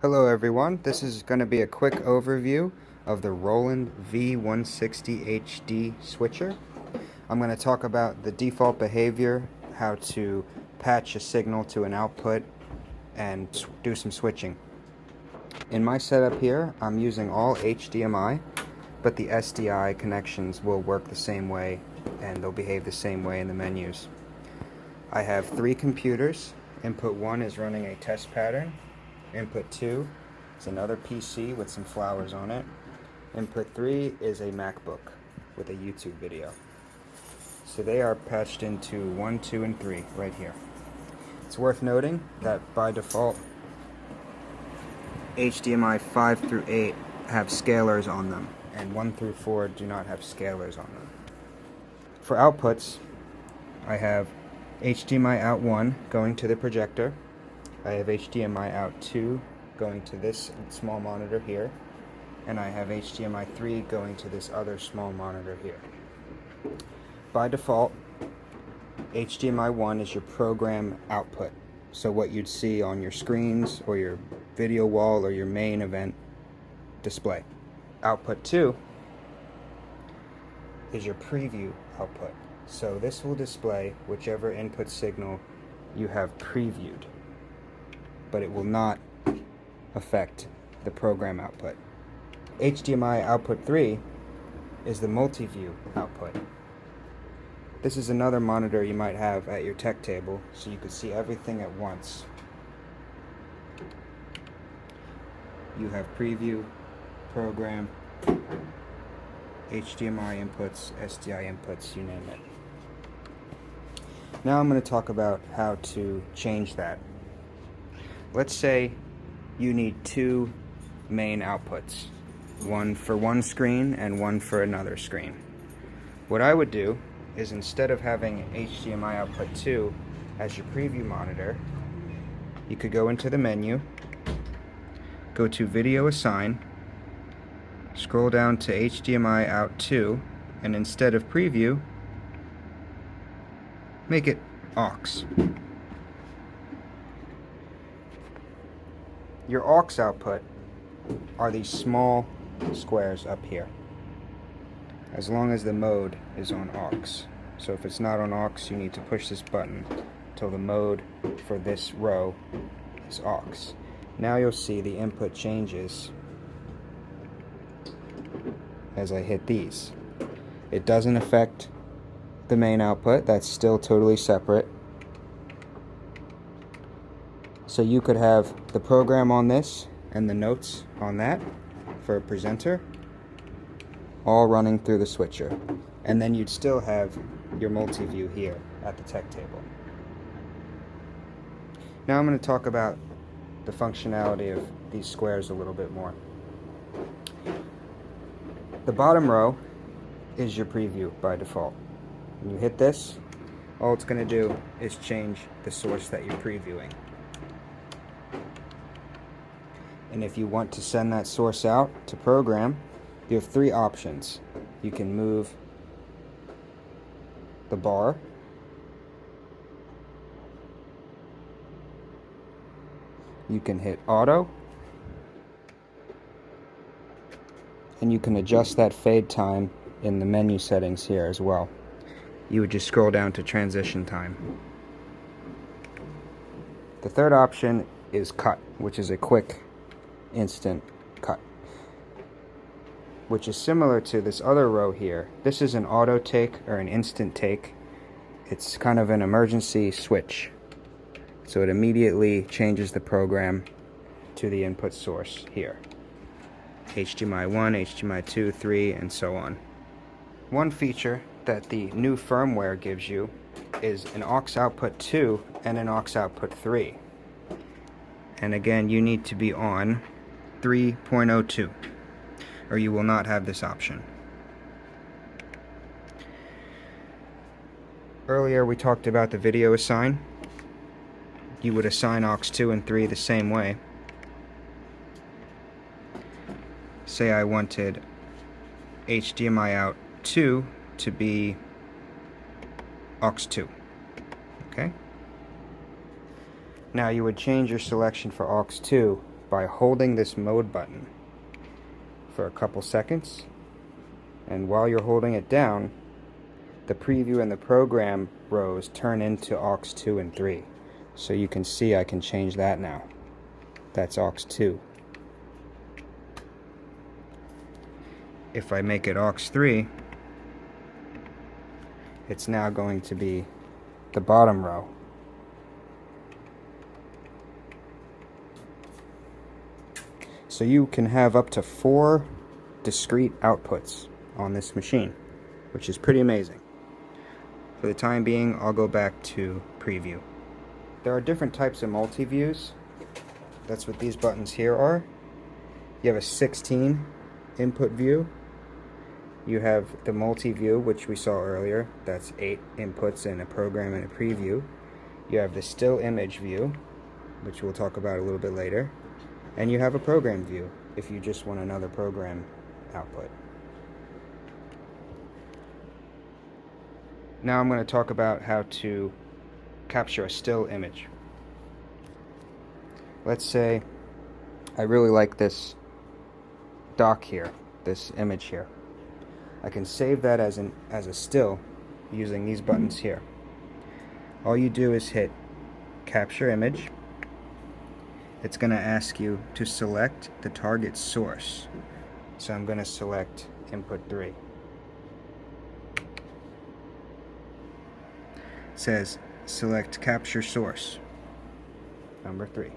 Hello everyone, this is going to be a quick overview of the Roland V160HD switcher. I'm going to talk about the default behavior, how to patch a signal to an output, and do some switching. In my setup here, I'm using all HDMI, but the SDI connections will work the same way and they'll behave the same way in the menus. I have 3 computers. Input 1 is running a test pattern. Input 2 is another PC with some flowers on it. Input 3 is a MacBook with a YouTube video. So they are patched into 1, 2, and 3 right here. It's worth noting that by default, HDMI 5 through 8 have scalars on them, and 1 through 4 do not have scalars on them. For outputs, I have HDMI out 1 going to the projector. I have HDMI out 2 going to this small monitor here, and I have HDMI 3 going to this other small monitor here. By default, HDMI 1 is your program output, so what you'd see on your screens or your video wall or your main event display. Output 2 is your preview output, so this will display whichever input signal you have previewed, but it will not affect the program output. HDMI output 3 is the multi-view output. This is another monitor you might have at your tech table, so you could see everything at once. You have preview, program, HDMI inputs, SDI inputs, you name it. Now I'm going to talk about how to change that. Let's say you need 2 main outputs, one for one screen and one for another screen. What I would do is, instead of having HDMI output 2 as your preview monitor, you could go into the menu, go to Video Assign, scroll down to HDMI out 2, and instead of preview, make it aux. Your aux output are these small squares up here, as long as the mode is on aux. So if it's not on aux, you need to push this button until the mode for this row is aux. Now you'll see the input changes as I hit these. It doesn't affect the main output, that's still totally separate. So you could have the program on this and the notes on that for a presenter, all running through the switcher. And then you'd still have your multi-view here at the tech table. Now I'm going to talk about the functionality of these squares a little bit more. The bottom row is your preview by default. When you hit this, all it's going to do is change the source that you're previewing. And if you want to send that source out to program, you have 3 options. You can move the bar, you can hit auto, and you can adjust that fade time in the menu settings here as well. You would just scroll down to transition time. The third option is cut, which is a quick instant cut, which is similar to this other row here. This is an auto take or an instant take. It's kind of an emergency switch, so it immediately changes the program to the input source here. HDMI 1, HDMI 2, 3, and so on. One feature that the new firmware gives you is an aux output 2 and an aux output 3. And again, you need to be on 3.02, or you will not have this option. Earlier we talked about the video assign. You would assign aux 2 and 3 the same way. Say I wanted HDMI out 2 to be aux 2. Okay? Now you would change your selection for aux 2 by holding this mode button for a couple seconds, and while you're holding it down, the preview and the program rows turn into aux 2 and 3. So you can see I can change that now. That's aux 2. If I make it aux 3, it's now going to be the bottom row. So you can have up to 4 discrete outputs on this machine, which is pretty amazing. For the time being, I'll go back to preview. There are different types of multi-views. That's what these buttons here are. You have a 16 input view. You have the multi-view, which we saw earlier. That's 8 inputs in a program and a preview. You have the still image view, which we'll talk about a little bit later. And you have a program view, if you just want another program output. Now I'm going to talk about how to capture a still image. Let's say I really like this dock here, this image here. I can save that as a still using these buttons here. All you do is hit capture image. It's going to ask you to select the target source. So I'm going to select input 3. It says select capture source, number 3.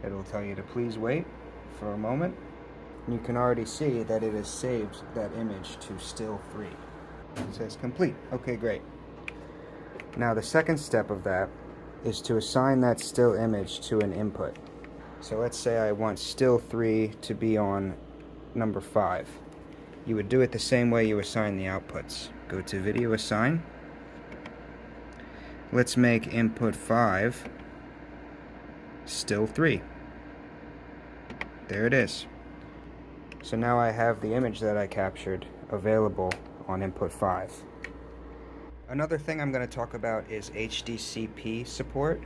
It'll tell you to please wait for a moment. You can already see that it has saved that image to still 3. It says complete. Okay, great. Now the second step of that is to assign that still image to an input. So let's say I want still 3 to be on number 5. You would do it the same way you assign the outputs. Go to video assign. Let's make input 5 still 3. There it is. So now I have the image that I captured available on input 5. Another thing I'm going to talk about is HDCP support.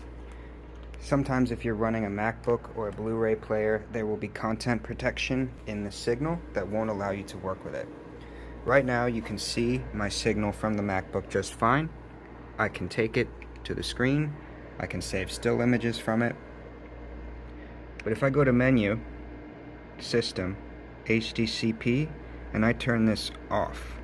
Sometimes if you're running a MacBook or a Blu-ray player, there will be content protection in the signal that won't allow you to work with it. Right now you can see my signal from the MacBook just fine. I can take it to the screen. I can save still images from it. But if I go to Menu, System, HDCP, and I turn this off,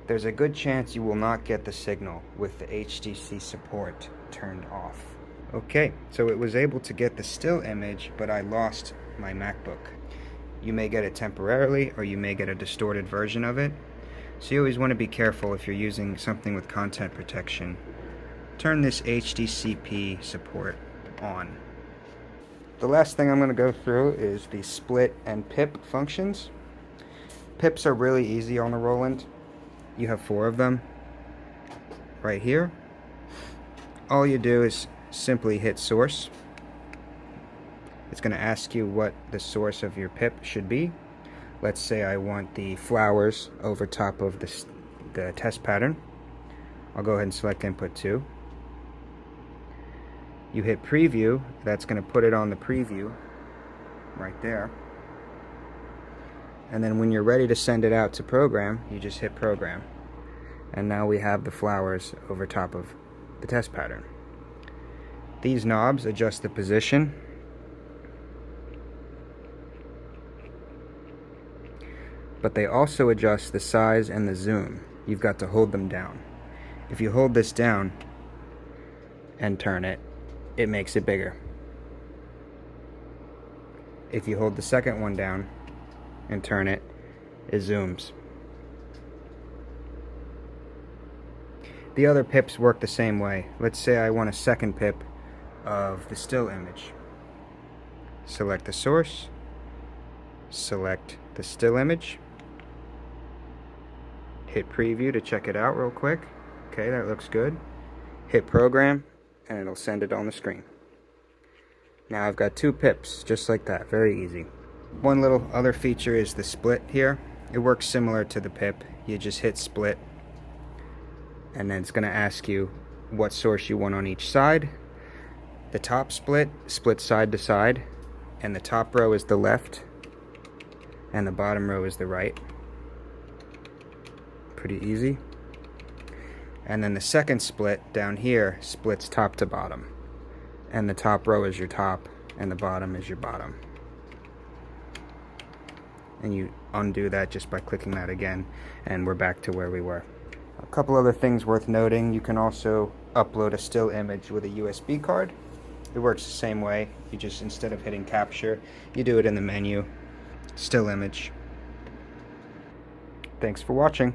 there's a good chance you will not get the signal with the HDC support turned off. Okay, so it was able to get the still image, but I lost my MacBook. You may get it temporarily, or you may get a distorted version of it. So you always want to be careful if you're using something with content protection. Turn this HDCP support on. The last thing I'm going to go through is the split and pip functions. Pips are really easy on the Roland. You have 4 of them right here. All you do is simply hit source. It's going to ask you what the source of your pip should be. Let's say I want the flowers over top of the test pattern. I'll go ahead and select input 2. You hit preview. That's going to put it on the preview right there. And then when you're ready to send it out to program, you just hit program. And now we have the flowers over top of the test pattern. These knobs adjust the position. But they also adjust the size and the zoom. You've got to hold them down. If you hold this down and turn it, it makes it bigger. If you hold the second one down and turn it, it zooms. The other pips work the same way. Let's say I want a second pip of the still image. Select the source, select the still image, hit preview to check it out real quick. Okay, that looks good. Hit program, and it'll send it on the screen. Now I've got 2 pips, just like that, very easy. One little other feature is the split here. It works similar to the pip. You just hit split, and then it's going to ask you what source you want on each side. The top splits side to side, and the top row is the left, and the bottom row is the right. Pretty easy. And then the second split down here splits top to bottom, and the top row is your top, and the bottom is your bottom. And you undo that just by clicking that again, and we're back to where we were. A couple other things worth noting: you can also upload a still image with a USB card. It works the same way. You just, instead of hitting capture, you do it in the menu. Still image. Thanks for watching.